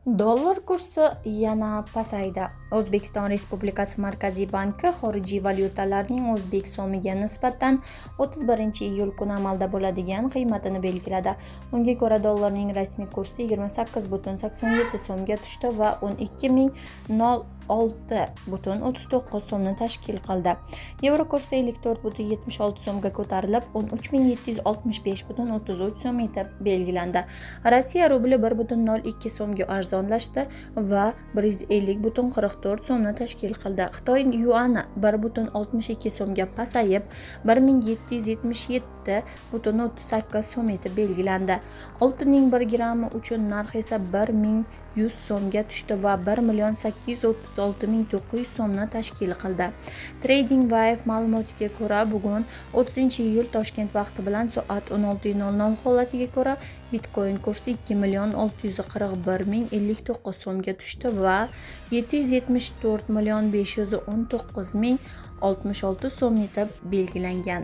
Dollar kursi yana pasaydi. O'zbekiston Respublikasi Markaziy banki xorijiy valyutalarning o'zbek so'miga nisbatan 31-iyul kuni amalda bo'ladigan qiymatini belgiladi. Unga ko'ra dollarning rasmiy kursi 28,87 so'mga tushdi va 12.06,39 so'mni tashkil qildi. Yevro kursi 54,76 so'mga ko'tarilib, 13.765,33 so'm etib belgilandi. Rossiya rubli 1,02 so'mga arzonlashdi va 150,44 so'mni tashkil qildi. Xitoy yuani 1,62 so'mga pasayib, 1777,38 so'm etib belgilandi. Oltinning 1 grammi uchun narx esa 1100 so'mga tushdi va 1,836,900 so'mni tashkil qildi. TradingView ma'lumotiga ko'ra, bugun 30-iyul Toshkent vaqti bilan soat 16:00 holatiga ko'ra Bitcoin kursi 2,641,059 so'mga tushdi va 774,519,066 so'm etib belgilangan.